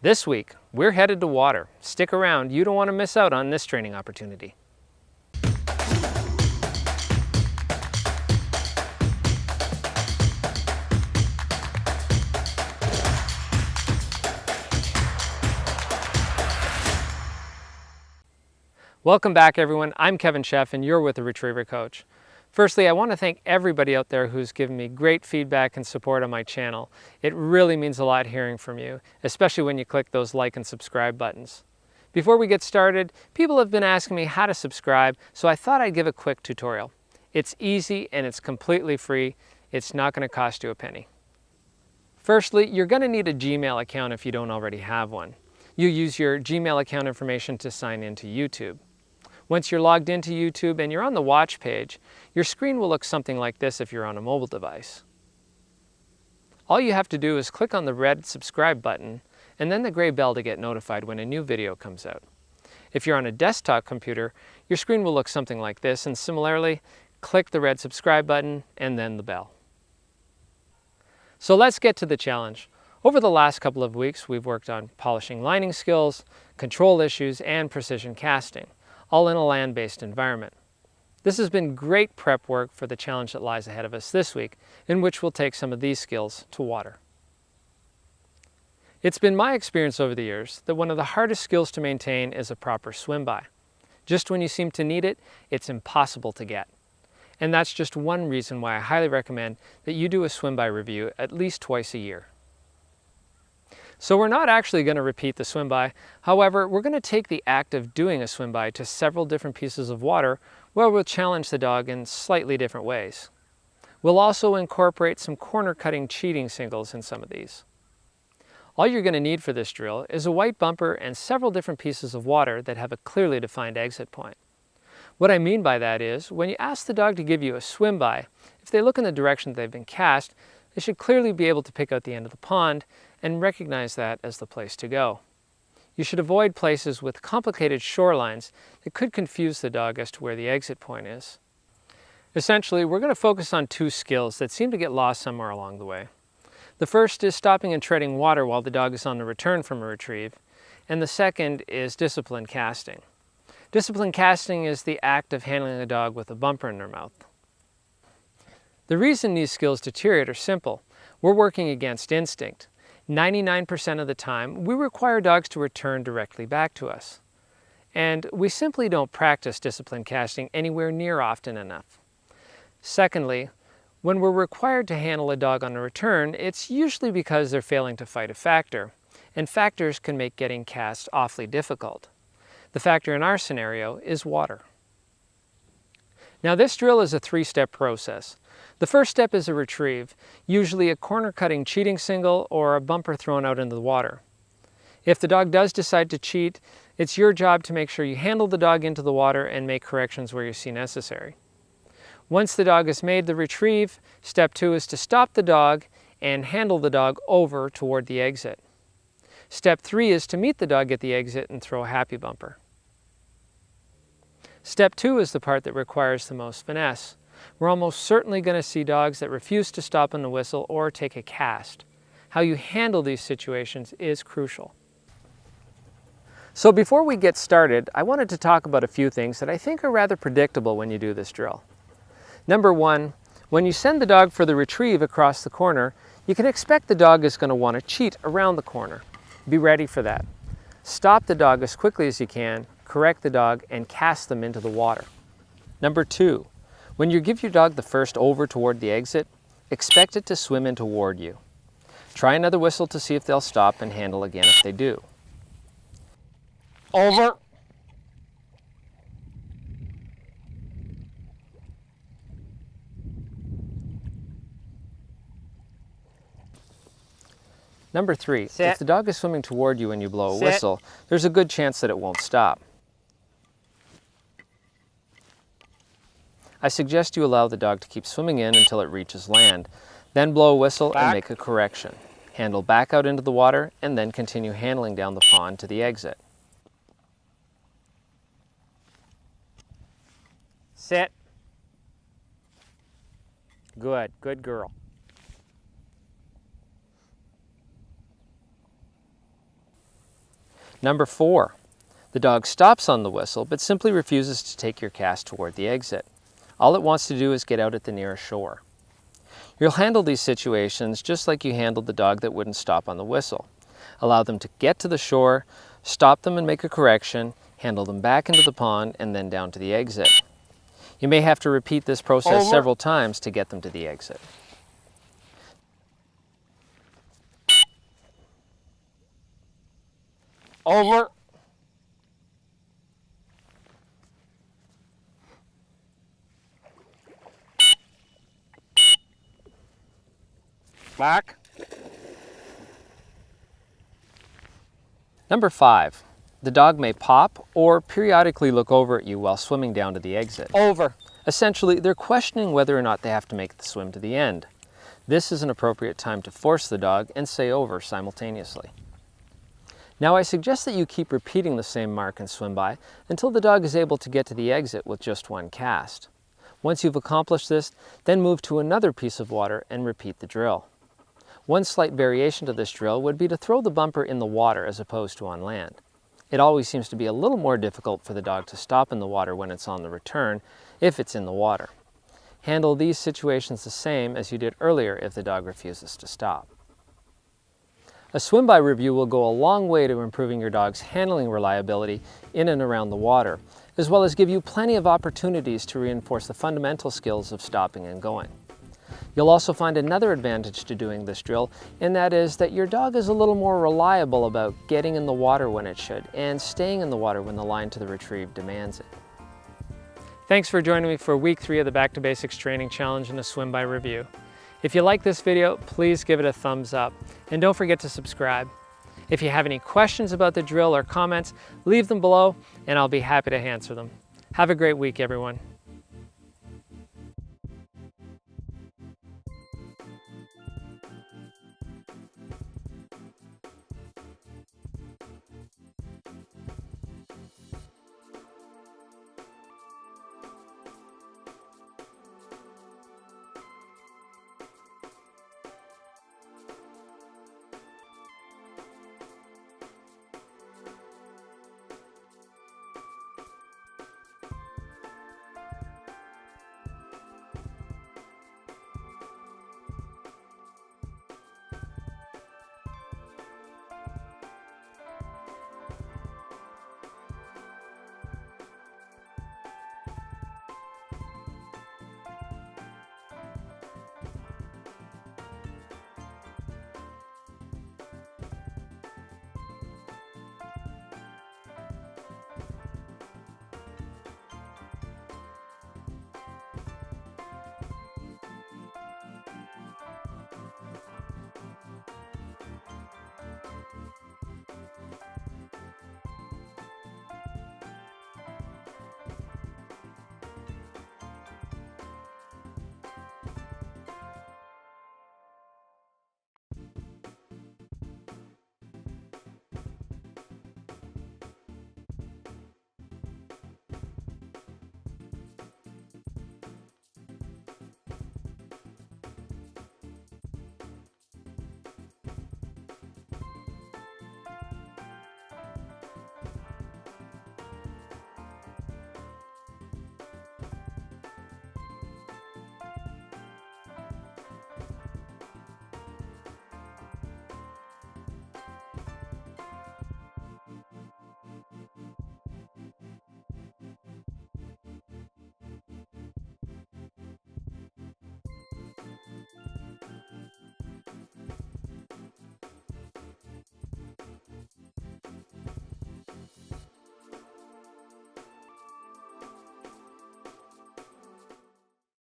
This week, we're headed to water. Stick around, you don't want to miss out on this training opportunity. Welcome back, everyone. I'm Kevin Sheff and you're with the Retriever Coach. Firstly, I want to thank everybody out there who's given me great feedback and support on my channel. It really means a lot hearing from you, especially when you click those like and subscribe buttons. Before we get started, people have been asking me how to subscribe, so I thought I'd give a quick tutorial. It's easy and it's completely free. It's not going to cost you a penny. Firstly, you're going to need a Gmail account if you don't already have one. You use your Gmail account information to sign into YouTube. Once you're logged into YouTube and you're on the watch page, your screen will look something like this if you're on a mobile device. All you have to do is click on the red subscribe button and then the gray bell to get notified when a new video comes out. If you're on a desktop computer, your screen will look something like this, and similarly, click the red subscribe button and then the bell. So let's get to the challenge. Over the last couple of weeks, we've worked on polishing lining skills, control issues, and precision casting, all in a land-based environment. This has been great prep work for the challenge that lies ahead of us this week, in which we'll take some of these skills to water. It's been my experience over the years that one of the hardest skills to maintain is a proper swim by. Just when you seem to need it, it's impossible to get. And that's just one reason why I highly recommend that you do a swim by review at least twice a year. So we're not actually going to repeat the swim by. However, we're going to take the act of doing a swim by to several different pieces of water where we'll challenge the dog in slightly different ways. We'll also incorporate some corner cutting cheating singles in some of these. All you're going to need for this drill is a white bumper and several different pieces of water that have a clearly defined exit point. What I mean by that is, when you ask the dog to give you a swim by, if they look in the direction that they've been cast, they should clearly be able to pick out the end of the pond and recognize that as the place to go. You should avoid places with complicated shorelines that could confuse the dog as to where the exit point is. Essentially, we're going to focus on two skills that seem to get lost somewhere along the way. The first is stopping and treading water while the dog is on the return from a retrieve, and the second is discipline casting. Discipline casting is the act of handling a dog with a bumper in their mouth. The reason these skills deteriorate are simple. We're working against instinct. 99% of the time, we require dogs to return directly back to us. And we simply don't practice discipline casting anywhere near often enough. Secondly, when we're required to handle a dog on a return, it's usually because they're failing to fight a factor, and factors can make getting cast awfully difficult. The factor in our scenario is water. Now this drill is a three-step process. The first step is a retrieve, usually a corner cutting cheating single or a bumper thrown out into the water. If the dog does decide to cheat, it's your job to make sure you handle the dog into the water and make corrections where you see necessary. Once the dog has made the retrieve, step 2 is to stop the dog and handle the dog over toward the exit. Step 3 is to meet the dog at the exit and throw a happy bumper. Step 2 is the part that requires the most finesse. We're almost certainly going to see dogs that refuse to stop on the whistle or take a cast. How you handle these situations is crucial. So before we get started, I wanted to talk about a few things that I think are rather predictable when you do this drill. Number 1, when you send the dog for the retrieve across the corner, you can expect the dog is going to want to cheat around the corner. Be ready for that. Stop the dog as quickly as you can, correct the dog, and cast them into the water. Number 2, when you give your dog the first over toward the exit, expect it to swim in toward you. Try another whistle to see if they'll stop and handle again if they do. Over. Number 3, Sit. if the dog is swimming toward you and you blow a Sit. whistle, there's a good chance that it won't stop. I suggest you allow the dog to keep swimming in until it reaches land, then blow a whistle and Back. make a correction. Handle back out into the water and then continue handling down the pond to the exit. Sit. Good, good girl. Number 4, the dog stops on the whistle but simply refuses to take your cast toward the exit. All it wants to do is get out at the nearest shore. You'll handle these situations just like you handled the dog that wouldn't stop on the whistle. Allow them to get to the shore, stop them and make a correction, handle them back into the pond, and then down to the exit. You may have to repeat this process several times to get them to the exit. Over. Back. Number 5, the dog may pop or periodically look over at you while swimming down to the exit. Over. Essentially, they're questioning whether or not they have to make the swim to the end. This is an appropriate time to force the dog and say over simultaneously. Now I suggest that you keep repeating the same mark and swim by until the dog is able to get to the exit with just one cast. Once you've accomplished this, then move to another piece of water and repeat the drill. One slight variation to this drill would be to throw the bumper in the water as opposed to on land. It always seems to be a little more difficult for the dog to stop in the water when it's on the return if it's in the water. Handle these situations the same as you did earlier if the dog refuses to stop. A swim-by review will go a long way to improving your dog's handling reliability in and around the water, as well as give you plenty of opportunities to reinforce the fundamental skills of stopping and going. You'll also find another advantage to doing this drill, and that is that your dog is a little more reliable about getting in the water when it should and staying in the water when the line to the retrieve demands it. Thanks for joining me for week 3 of the Back to Basics Training Challenge and a swim-by review. If you like this video, please give it a thumbs up and don't forget to subscribe. If you have any questions about the drill or comments, leave them below and I'll be happy to answer them. Have a great week, everyone.